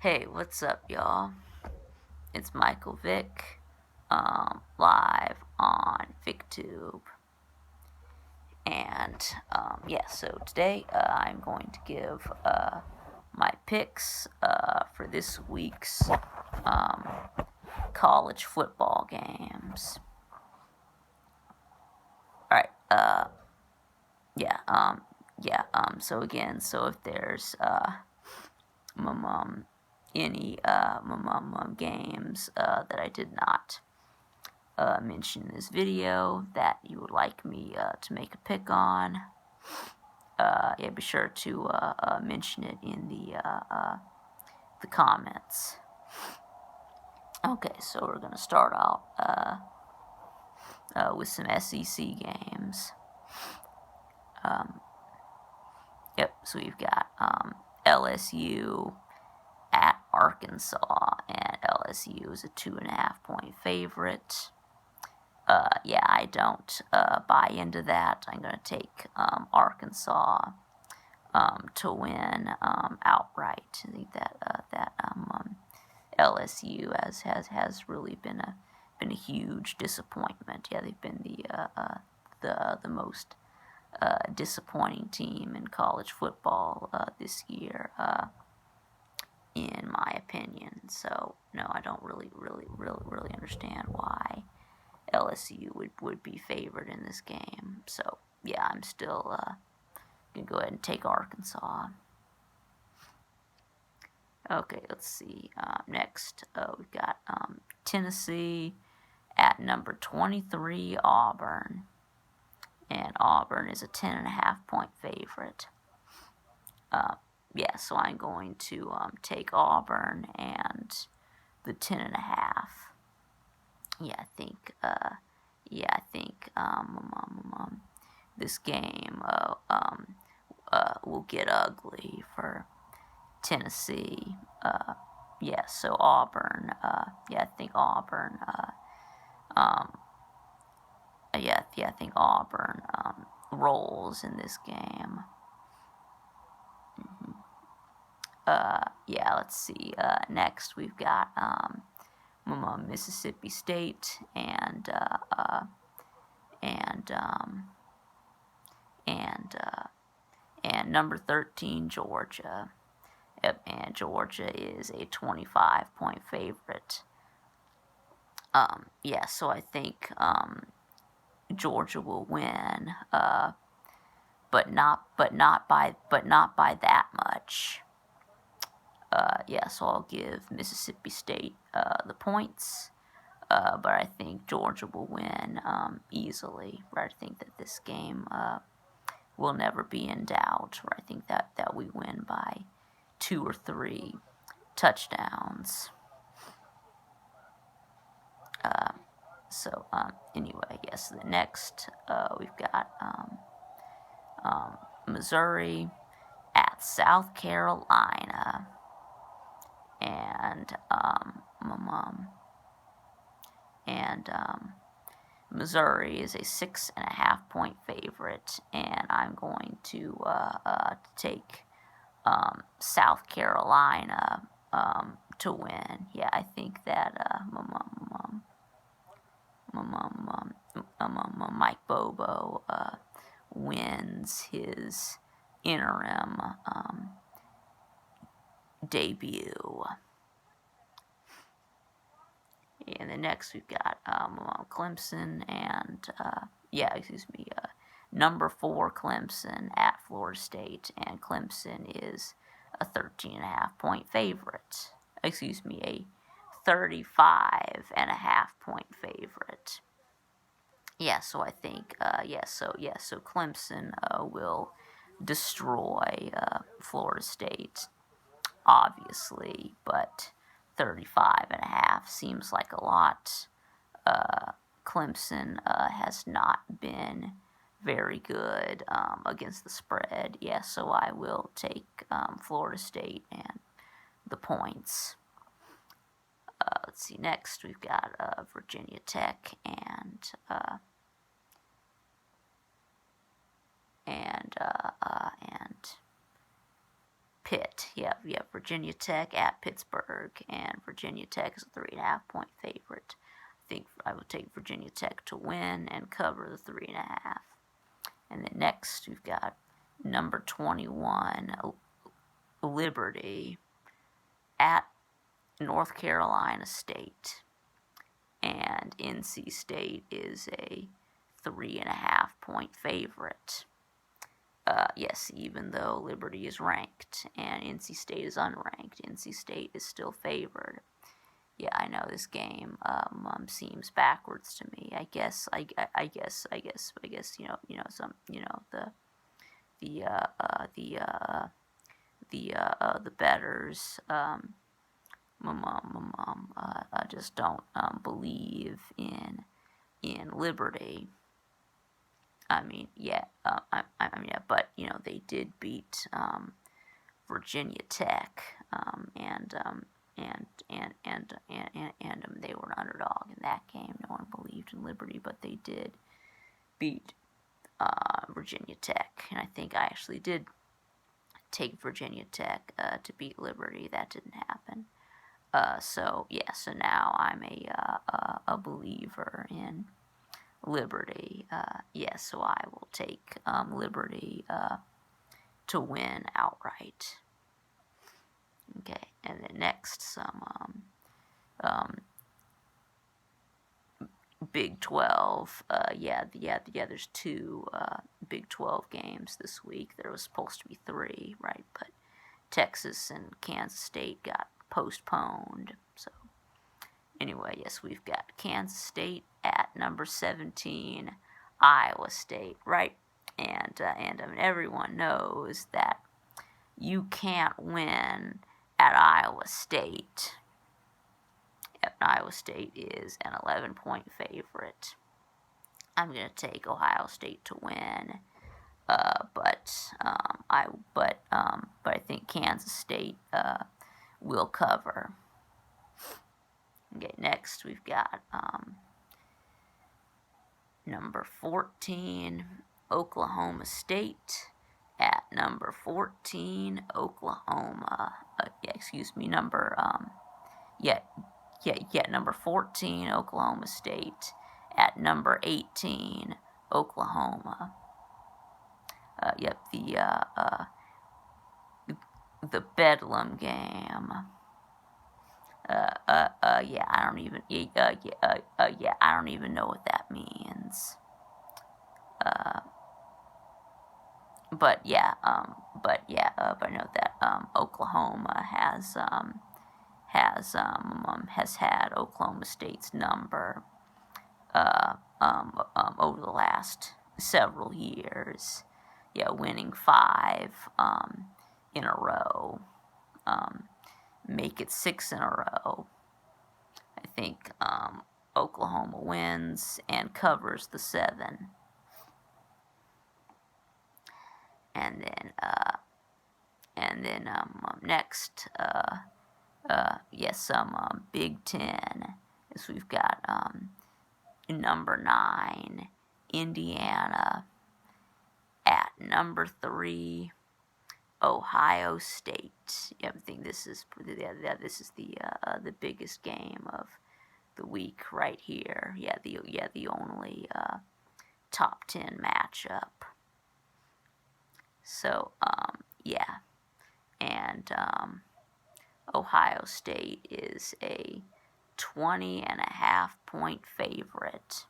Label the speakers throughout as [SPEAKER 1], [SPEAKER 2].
[SPEAKER 1] Hey, what's up, y'all? It's Michael Vick, live on VicTube. And, so today I'm going to give my picks for this week's college football games. Alright, so if there's any games that I did not mention in this video that you would like me to make a pick on, be sure to mention it in the comments. Okay, so we're gonna start out with some SEC games. So we've got LSU at Arkansas, and LSU is a 2.5-point favorite. I don't buy into that. I'm going to take Arkansas to win outright. I think that LSU has really been a huge disappointment. Yeah, they've been the most disappointing team in college football this year, in my opinion. So no, I don't really understand why LSU would be favored in this game. So yeah, I'm still gonna go ahead and take Arkansas. Okay, let's see. Next, we've got Tennessee at number 23, Auburn, and Auburn is a 10.5-point favorite. So I'm going to take Auburn and the 10.5. I think this game will get ugly for Tennessee. So Auburn. I think Auburn. I think Auburn rolls in this game. Let's see. Next, we've got Mississippi State and number 13, Georgia. Yep, and Georgia is a 25-point favorite. So I think Georgia will win, but not by that much. So I'll give Mississippi State the points, but I think Georgia will win easily. Right? I think that this game will never be in doubt. Right? I think that we win by 2 or 3 touchdowns. The next we've got Missouri at South Carolina, and Missouri is a 6.5-point favorite, and I'm going to take South Carolina to win. I think that Mike Bobo wins his interim debut. And then next we've got Clemson and number 4 Clemson at Florida State, and Clemson is a 13.5-point favorite. A 35.5-point favorite. So I think so Clemson will destroy Florida State, obviously, but 35.5 seems like a lot. Clemson has not been very good against the spread. So I will take Florida State and the points. Let's see. Next, we've got Virginia Tech and Pitt. Yeah, Virginia Tech at Pittsburgh, and Virginia Tech is a 3.5-point favorite. I think I will take Virginia Tech to win and cover the 3.5. And then next we've got number 21, Liberty at North Carolina State, and NC State is a 3.5-point favorite. Yes, even though Liberty is ranked and NC State is unranked, NC State is still favored. Yeah, I know this game seems backwards to me. I guess the betters just don't believe in Liberty. But they did beat Virginia Tech, and they were an underdog in that game. No one believed in Liberty, but they did beat Virginia Tech, and I think I actually did take Virginia Tech to beat Liberty. That didn't happen. So now I'm a believer in Liberty. So I will take Liberty to win outright. Okay, and then next some Big 12. There's two Big 12 games this week. There was supposed to be three, right? But Texas and Kansas State got postponed. So anyway, yes, we've got Kansas State at number 17, Iowa State, right? And everyone knows that you can't win at Iowa State. Iowa State is an 11-point favorite. I'm gonna take Ohio State to win, but I think Kansas State will cover. Okay, next we've got number 14, Oklahoma State at number 14, Oklahoma. Number 14, Oklahoma State at number 18, Oklahoma. The Bedlam game. I don't even know what that means. But I know that Oklahoma has had Oklahoma State's number over the last several years. Yeah, winning 5 in a row. Make it 6 in a row. I think Oklahoma wins and covers the 7. And then next, Big 10. Is we've got number 9, Indiana at number 3, Ohio State. I think this is the biggest game of the week right here. The only top 10 matchup. So and Ohio State is a 20.5-point favorite.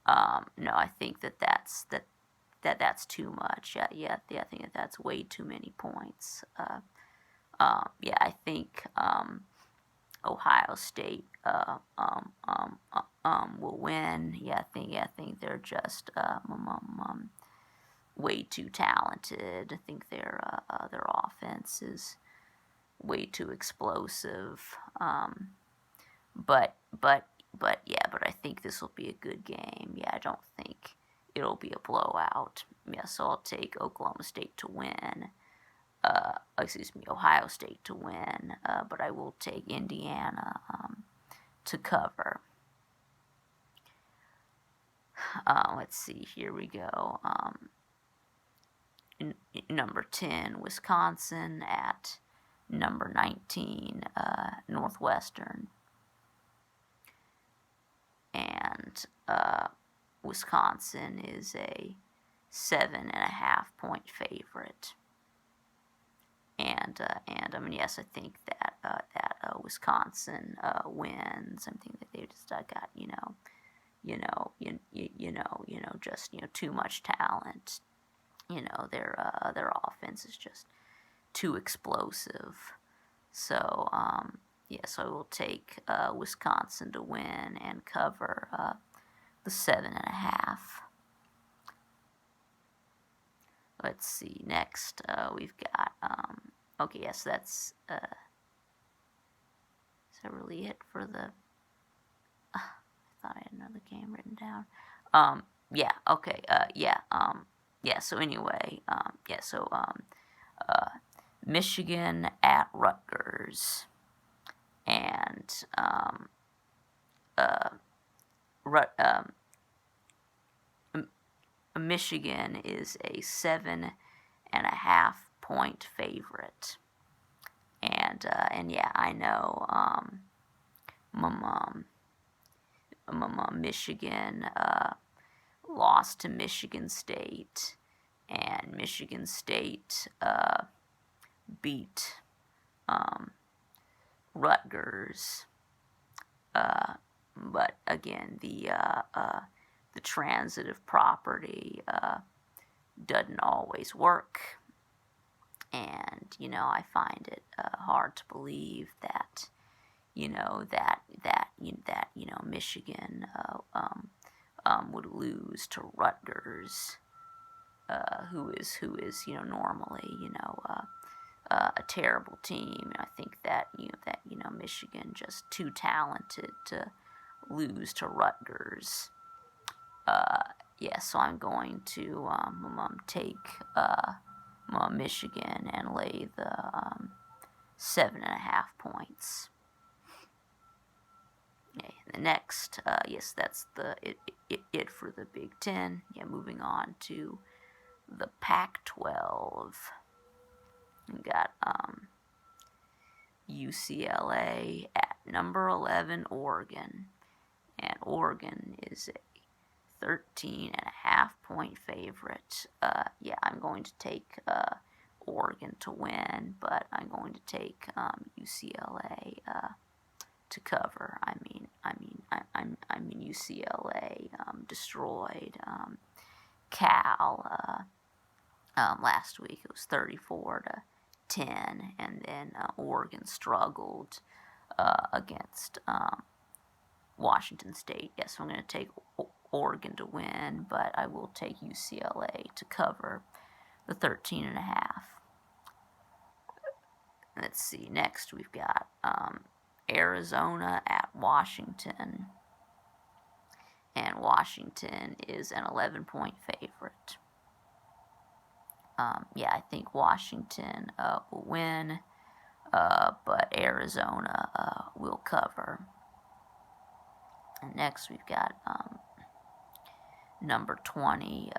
[SPEAKER 1] No, I think that's too much. I think that's way too many points. I think Ohio State will win. I think they're just way too talented. I think their offense is way too explosive. But I think this will be a good game. I don't think it'll be a blowout. So I'll take Oklahoma State to win. Ohio State to win. But I will take Indiana to cover. Let's see. Here we go. number 10, Wisconsin, at number 19, Northwestern. And Wisconsin is a 7.5 point favorite. And I mean, yes, I think that Wisconsin wins. I think that they just got just too much talent. Their offense is just too explosive. So so I will take Wisconsin to win and cover the 7.5. Let's see. Next, we've got. Okay, yes, that's. Is that really it for the? I thought I had another game written down. Yeah. Okay. Yeah. Yeah. So anyway. Yeah. So Michigan at Rutgers, and Michigan is a 7.5 point favorite, and yeah, I know Michigan lost to Michigan State, and Michigan State beat Rutgers, but again, the transitive property doesn't always work, and I find it hard to believe that Michigan would lose to Rutgers, who is normally a terrible team. And I think that Michigan just too talented to lose to Rutgers. Yeah, so I'm going to take Michigan and lay the 7.5 points. Okay, the next, yes, that's it for the Big Ten. Yeah, moving on to the Pac-12. We got UCLA at number 11, Oregon, and Oregon is a 13.5 point favorite. Yeah, I'm going to take Oregon to win, but I'm going to take UCLA to cover. I mean UCLA destroyed Cal last week. It was 34-10, and then Oregon struggled against Washington State. Yes, I'm going to take Oregon to win, but I will take UCLA to cover the 13.5. Let's see. Next, we've got Arizona at Washington, and Washington is an 11-point favorite. Yeah, I think Washington will win, but Arizona will cover. And next, we've got number 20,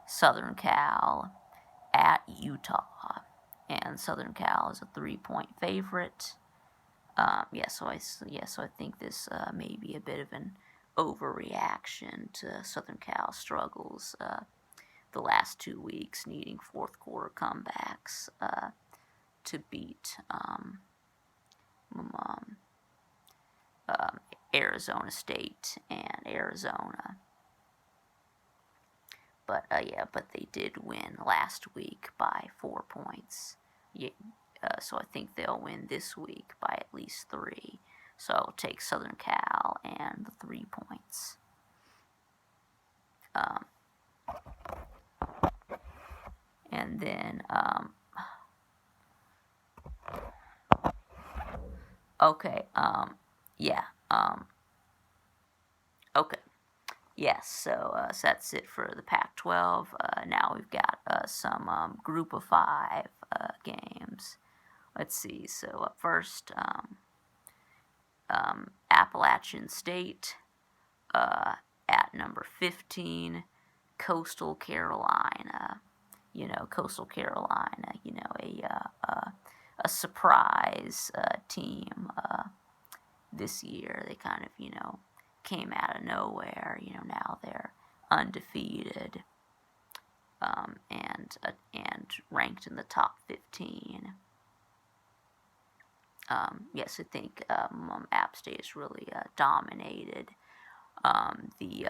[SPEAKER 1] Southern Cal at Utah, and Southern Cal is a 3-point favorite. So I think this may be a bit of an overreaction to Southern Cal struggles the last 2 weeks, needing fourth quarter comebacks to beat Arizona State and Arizona. But they did win last week by 4 points. Yeah, so I think they'll win this week by at least 3. So I'll take Southern Cal and the 3 points. And then okay, okay. Yes, so that's it for the Pac-12. Now we've got some Group of 5 games. Let's see. So up first, Appalachian State at number 15, Coastal Carolina. Coastal Carolina, a surprise team this year. They kind of, came out of nowhere. Now they're undefeated and ranked in the top 15. Yes, I think App State has really dominated the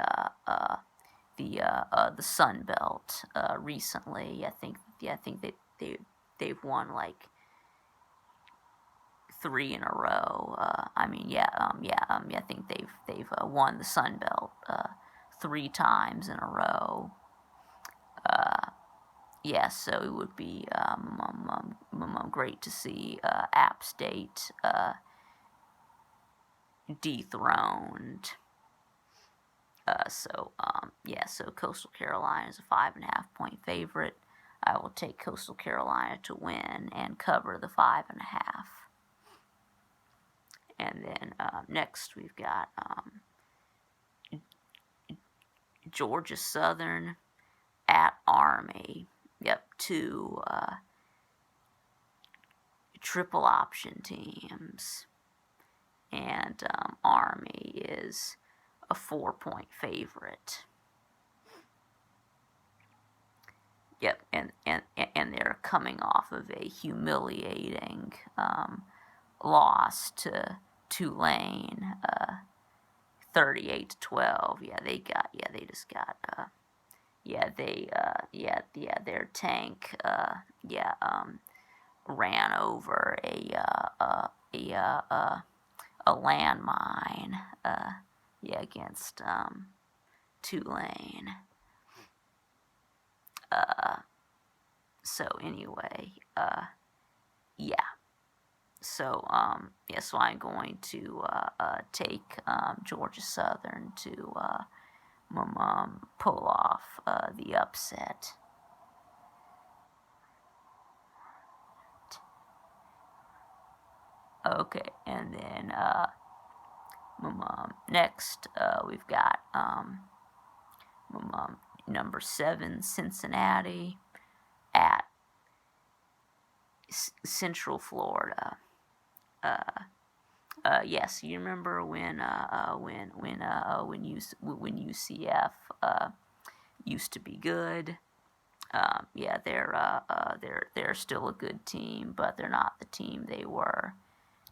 [SPEAKER 1] Sun Belt recently. I think they've won like 3 in a row. I think they've won the Sun Belt 3 times in a row. So it would be great to see App State dethroned. So Coastal Carolina is a 5.5 point favorite. I will take Coastal Carolina to win and cover the 5.5. And then next we've got Georgia Southern at Army. Yep, 2 triple option teams. And Army is a 4-point favorite. Yep, and they're coming off of a humiliating loss to Tulane, 38-12. Their tank ran over a landmine against Tulane. So anyway, so I'm going to take Georgia Southern to pull off the upset. Okay, and then next we've got number 7 Cincinnati at Central Florida. Yes, you remember when UCF used to be good. They're still a good team, but they're not the team they were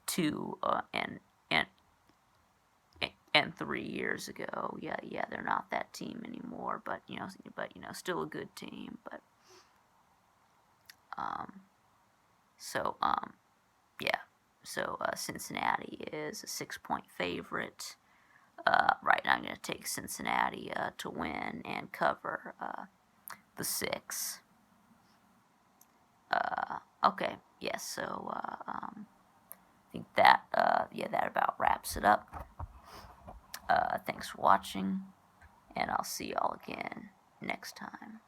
[SPEAKER 1] 2 and 3 years ago. They're not that team anymore, but still a good team. But Cincinnati is a 6-point favorite. Right now, I'm going to take Cincinnati to win and cover the 6. Okay, yes. So I think that that about wraps it up. Thanks for watching, and I'll see y'all again next time.